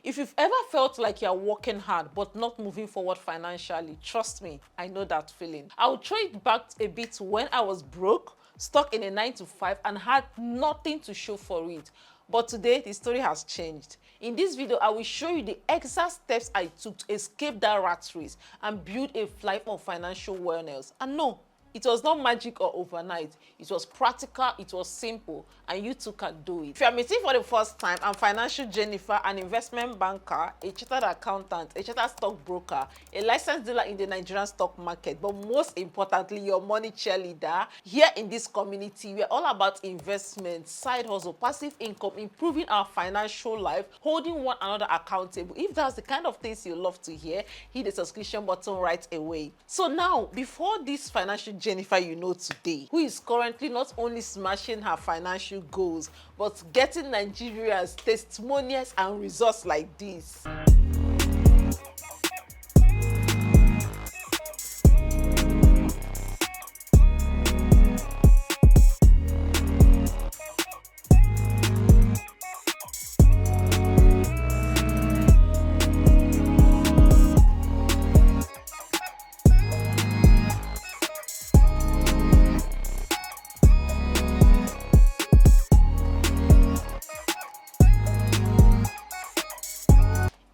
If you've ever felt like you're working hard but not moving forward financially, trust me, I know that feeling. I'll throw it back a bit when I was broke, stuck in a 9 to 5 and had nothing to show for it. But today, the story has changed. In this video, I will show you the exact steps I took to escape that rat race and build a life of financial wellness. And no, it was not magic or overnight. It was practical, it was simple, and you too can do it. If you are meeting for the first time, I'm Financial Jennifer, an investment banker, a chartered accountant, a chartered stockbroker, a licensed dealer in the Nigerian stock market, but most importantly, your money cheerleader. Here in this community, we're all about investment, side hustle, passive income, improving our financial life, holding one another accountable. If that's the kind of things you love to hear, hit the subscription button right away. So now, before this Financial Jennifer you know today, who is currently not only smashing her financial goals, but getting Nigerians testimonials and results like this.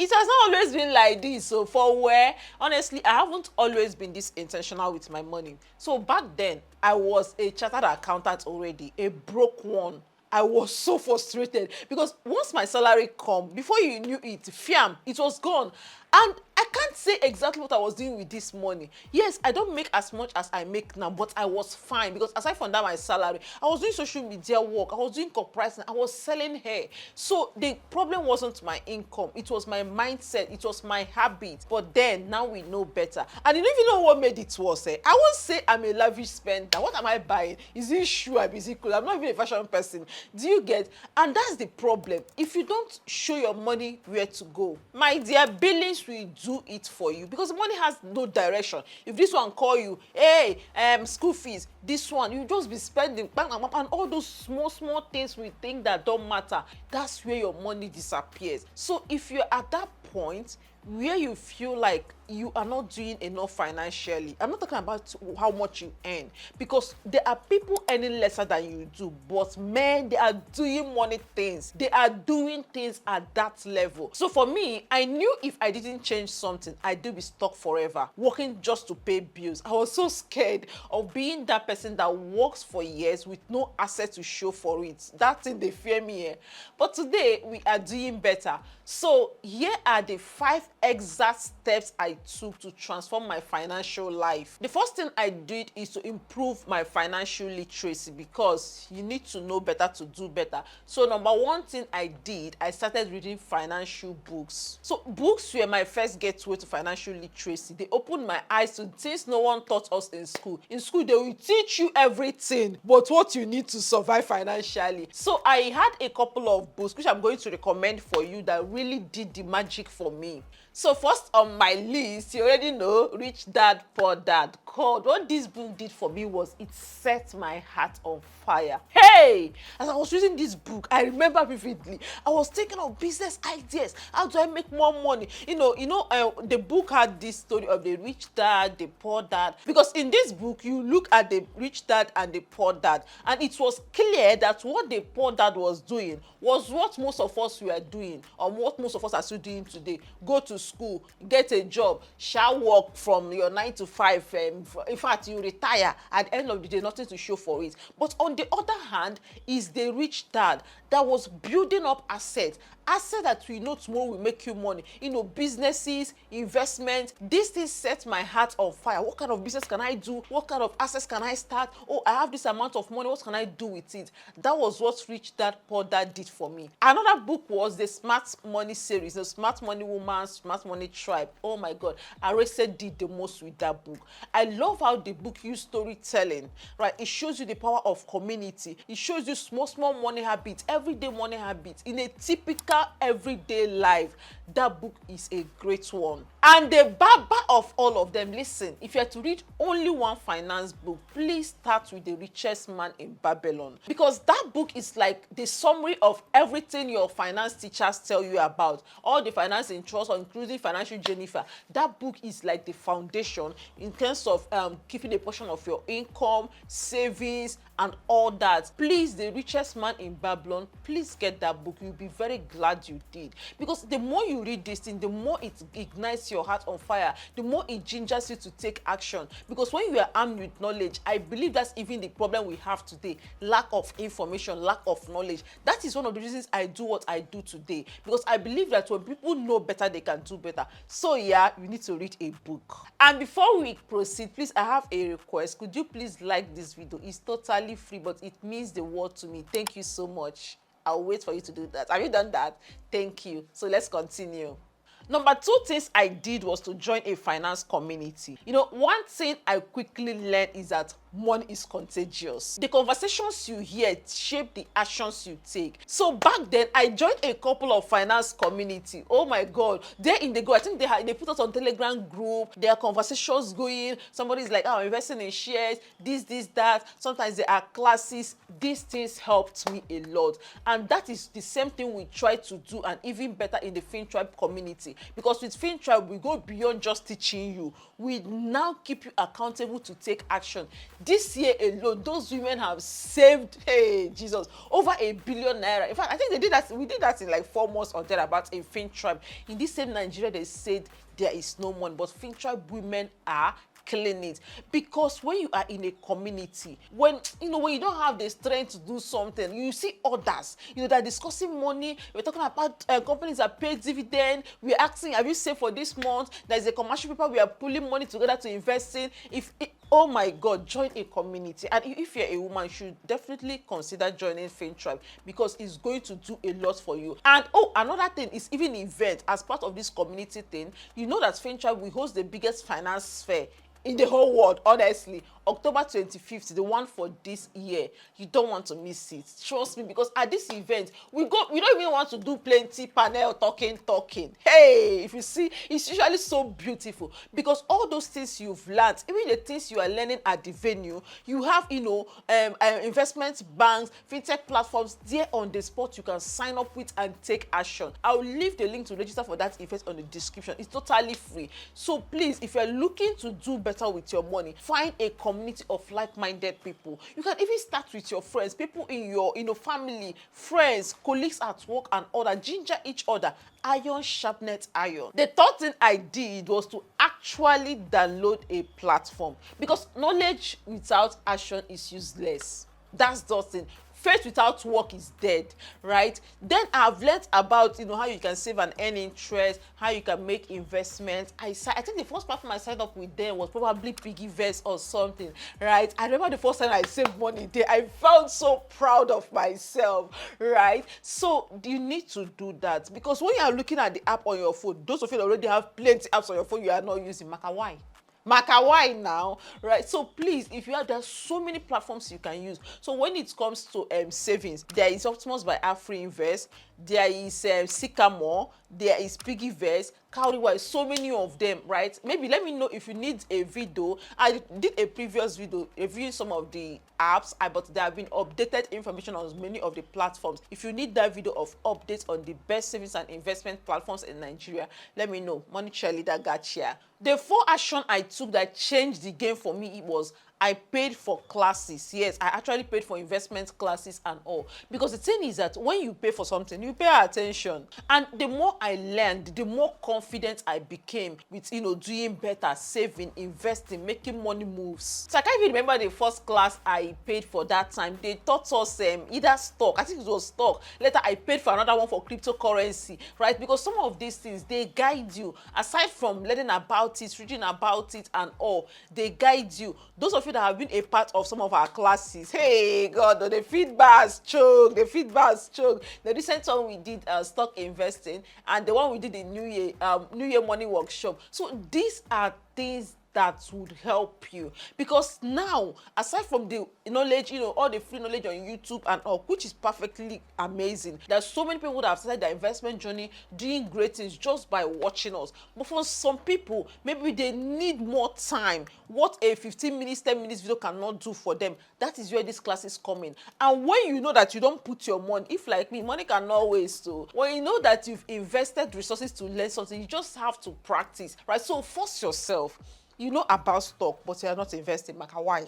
It has not always been like this. So for where, honestly, I haven't always been this intentional with my money. So back then, I was a chartered accountant already, a broke one. I was so frustrated because once my salary come, before you knew it, fiam, it was gone. And I can't say exactly what I was doing with this money. Yes, I don't make as much as I make now, but I was fine because aside from that, my salary, I was doing social media work, I was doing corporate, I was selling hair. So the problem wasn't my income, it was my mindset, it was my habit. But then, now we know better. And you don't even know what made it worse. I won't say I'm a lavish spender. What am I buying? Is it shoe? Is it clothes? I'm not even a fashion person. Do you get? And that's the problem. If you don't show your money where to go, my dear, billings will do it for you because money has no direction. If this one call you, hey, school fees, this one, you just be spending, bang, bang, bang, and all those small things we think that don't matter. That's where your money disappears. So if you're at that point where you feel like you are not doing enough financially, I'm not talking about how much you earn, because there are people earning lesser than you do, but man, they are doing money things. They are doing things at that level. So for me, I knew if I didn't change something, I'd be stuck forever, working just to pay bills. I was so scared of being that person that works for years with no asset to show for it. That thing, they fear me. But today, we are doing better. So here are the 5 exact steps I took to transform my financial life. The first thing I did is to improve my financial literacy, because you need to know better to do better. So number one thing I did, I started reading financial books. So books were my first gateway to financial literacy. They opened my eyes to things no one taught us in school. In school, they will teach you everything but what you need to survive financially. So I had a couple of books which I'm going to recommend for you that really did the magic for me. So first on my list, you already know, Rich Dad, Poor Dad. God, what this book did for me was it set my heart on fire. Hey, as I was reading this book, I remember vividly, I was thinking of business ideas. How do I make more money? The book had this story of the rich dad, the poor dad, because in this book, you look at the rich dad and the poor dad, and it was clear that what the poor dad was doing was what most of us were doing, or what most of us are still doing today. Go to school, get a job, shall work from your 9 to 5. In fact, you retire at the end of the day, nothing to show for it. But on the other hand is the rich dad that was building up assets that we know tomorrow will make you money. Businesses, investment. This thing set my heart on fire. What kind of business can I do? What kind of assets can I start? Oh, I have this amount of money. What can I do with it? That was what Rich Dad Poor Dad did for me. Another book was the Smart Money series, the Smart Money Woman, Smart Money Tribe. Oh my God, Arese did the most with that book. I love how the book used storytelling, right? It shows you the power of community. It shows you small money habits, everyday money habits in a typical everyday life. That book is a great one. And the baba of all of them, listen, if you are to read only one finance book, please start with The Richest Man in Babylon, because that book is like the summary of everything your finance teachers tell you about, all the finance in trust, including Financial Jennifer. That book is like the foundation in terms of keeping a portion of your income, savings, and all that. Please, The Richest Man in Babylon, please get that book. You'll be very glad you did, because the more you read this thing, the more it ignites your heart on fire, the more it gingers you to take action. Because when you are armed with knowledge, I believe that's even the problem we have today: lack of information, lack of knowledge. That is one of the reasons I do what I do today, because I believe that when people know better, they can do better. So yeah, you need to read a book. And before we proceed, please, I have a request. Could you please like this video? It's totally free, but it means the world to me. Thank you so much. I'll wait for you to do that. Have you done that? Thank you. So let's continue. Number 2 things I did was to join a finance community. You know, one thing I quickly learned is that money is contagious. The conversations you hear shape the actions you take. So back then, I joined a couple of finance community. Oh my God, they're in the go. I think they put us on Telegram group. There are conversations going. Somebody's like, oh, I'm investing in shares, this, that. Sometimes there are classes. These things helped me a lot. And that is the same thing we try to do, and even better in the FinTribe community. Because with FinTribe, we go beyond just teaching you. We now keep you accountable to take action. This year alone, those women have saved, hey, Jesus, over £1 billion. In fact, I think we did that in like 4 months or thereabouts in FinTribe. In this same Nigeria, they said there is no money, but FinTribe women are killing it. Because when you are in a community, when you don't have the strength to do something, you see others, they're discussing money. We're talking about companies that pay dividend. We're asking, have you saved for this month? There's a commercial paper, we are pulling money together to invest in. Oh my God, join a community. And if you're a woman, you should definitely consider joining FinTribe, because it's going to do a lot for you. And another thing is even event as part of this community thing. You know that FinTribe will host the biggest finance fair in the whole world, honestly. October 25th, the one for this year. You don't want to miss it. Trust me, because at this event, we don't even want to do plenty panel talking. Hey, if you see, it's usually so beautiful, because all those things you've learned, even the things you are learning at the venue, you have, investment banks, fintech platforms there on the spot you can sign up with and take action. I'll leave the link to register for that event on the description. It's totally free. So please, if you're looking to do better with your money, find a community of like-minded people. You can even start with your friends, people in your family, friends, colleagues at work, and other. Ginger each other. Iron sharpeneth iron. The third thing I did was to actually download a platform, because knowledge without action is useless. That's the thing. Faith without work is dead, right? Then I've learned about how you can save and earn interest, how you can make investments. I think the first platform I signed up with them was probably Piggyvest or something, right? I remember the first time I saved money there, I felt so proud of myself, right? So you need to do that, because when you are looking at the app on your phone, those of you that already have plenty apps on your phone you are not using, why now, right? So please, if you have, there's so many platforms you can use. So when it comes to savings, there is Optimus by Afrinvest, there is Sycamore, there is Piggyvest, Cowrywise, so many of them, right? Maybe let me know if you need a video. I did a previous video reviewing some of the apps, but there have been updated information on many of the platforms. If you need that video of updates on the best savings and investment platforms in Nigeria, let me know. Money cheerleader got here. The 4 action I took that changed the game for me, it was I paid for classes. Yes, I actually paid for investment classes and all. Because the thing is that when you pay for something, you pay attention. And the more I learned, the more confident I became with, doing better, saving, investing, making money moves. So I can't even remember the first class I paid for that time. They taught us either stock, I think it was stock. Later, I paid for another one for cryptocurrency, right? Because some of these things, they guide you. Aside from learning about it, reading about it and all, they guide you. Those of you that have been a part of some of our classes, hey God, the feedbacks choke. The recent one we did stock investing, and the one we did in New Year money workshop. So these are things that would help you. Because now, aside from the knowledge, all the free knowledge on YouTube and all, which is perfectly amazing, there's so many people that have started their investment journey doing great things just by watching us. But for some people, maybe they need more time. What a 15 minutes 10 minutes video cannot do for them, that is where these classes come in. And when you know that you don't put your money, if like me, money cannot waste. So when you know that you've invested resources to learn something, you just have to practice, right? So force yourself. You know about stock, but you are not investing. Maka, why?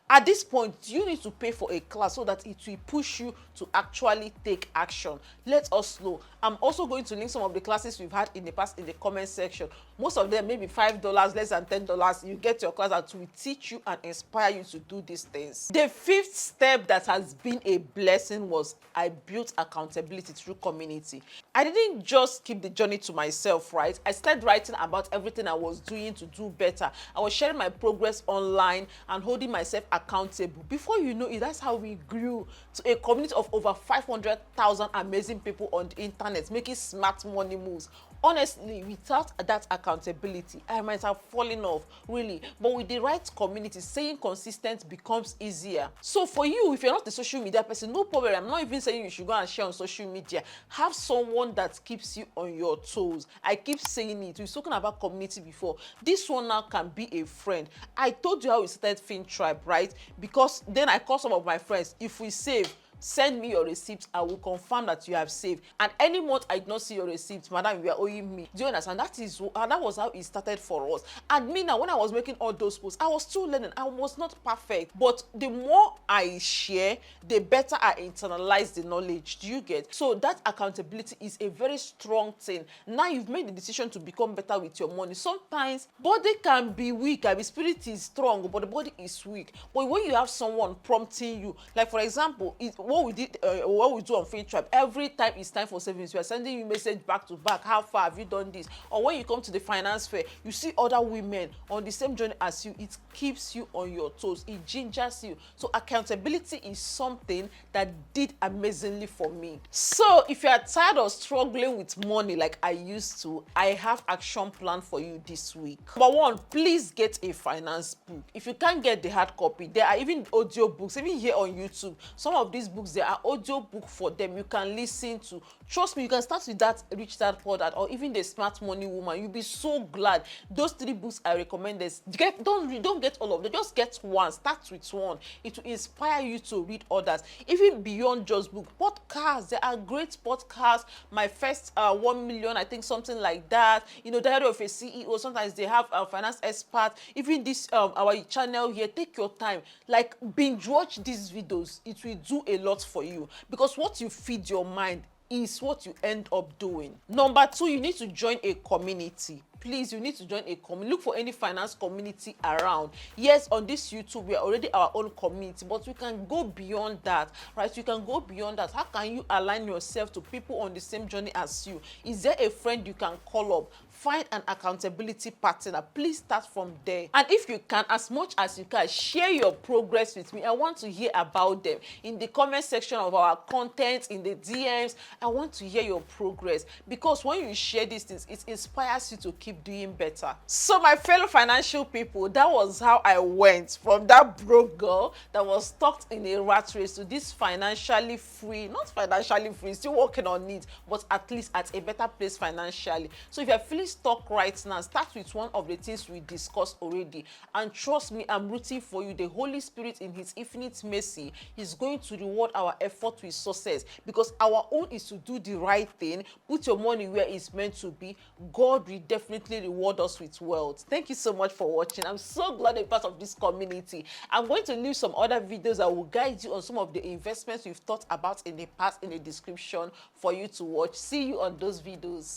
At this point, you need to pay for a class so that it will push you to actually take action. Let us know. I'm also going to link some of the classes we've had in the past in the comment section. Most of them maybe $5, less than $10. You get your class that will teach you and inspire you to do these things. The fifth step that has been a blessing was I built accountability through community. I didn't just keep the journey to myself, right? I started writing about everything I was doing to do better. I was sharing my progress online and holding myself accountable. Before you know it, that's how we grew to a community of over 500,000 amazing people on the internet making smart money moves. Honestly, without that accountability, I might have fallen off, really. But with the right community, staying consistent becomes easier. So for you, if you're not a social media person, no problem. I'm not even saying you should go and share on social media. Have someone that keeps you on your toes. I keep saying it. We've spoken about community before. This one now can be a friend. I told you how we started Fin Tribe, right? Because then I called some of my friends. If we save, send me your receipts. I will confirm that you have saved. And any month I did not see your receipts, madam, you are owing me. Do you understand? That was how it started for us. And me now, when I was making all those posts, I was still learning. I was not perfect. But the more I share, the better I internalize the knowledge. Do you get? So that accountability is a very strong thing. Now you've made the decision to become better with your money. Sometimes body can be weak, and the spirit is strong, but the body is weak. But when you have someone prompting you, like for example, what we do on Fin Tribe, every time it's time for savings, we are sending you message back to back. How far have you done this? Or when you come to the finance fair, you see other women on the same journey as you. It keeps you on your toes. It gingers you. So accountability is something that did amazingly for me. So if you are tired of struggling with money like I used to, I have action plan for you this week. Number one, please get a finance book. If you can't get the hard copy, there are even audio books, even here on YouTube. Some of these books, there are audio book for them you can listen to. Trust me, you can start with that Rich Dad Poor Dad or even the Smart Money Woman. You'll be so glad. Those 3 books I recommend. Don't get all of them, just get one. Start with one. It will inspire you to read others. Even beyond just book, podcasts, there are great podcasts. My first 1 million, I think, something like that. Diary of a CEO. Sometimes they have a finance expert. Even this our channel here, take your time, like binge watch these videos. It will do a lot for you, because what you feed your mind is what you end up doing. Number 2, you need to join a community. Please, you need to join a community. Look for any finance community around. Yes, on this YouTube, we are already our own community, but we can go beyond that, right? You can go beyond that. How can you align yourself to people on the same journey as you? Is there a friend you can call up? Find an accountability partner. Please start from there. And if you can, as much as you can, share your progress with me. I want to hear about them in the comment section of our content, in the DMs. I want to hear your progress, because when you share these things, it inspires you to keep doing better. So my fellow financial people, that was how I went from that broke girl that was stuck in a rat race to this financially free, not financially free, still working on it, but at least at a better place financially. So if you're feeling stuck right now, start with one of the things we discussed already, and trust me, I'm rooting for you. The Holy Spirit in his infinite mercy is going to reward our effort with success, because our own is to do the right thing, put your money where it's meant to be. God will definitely reward us with wealth. Thank you so much for watching. I'm so glad you're part of this community. I'm going to leave some other videos that will guide you on some of the investments we've thought about in the past in the description for you to watch. See you on those videos.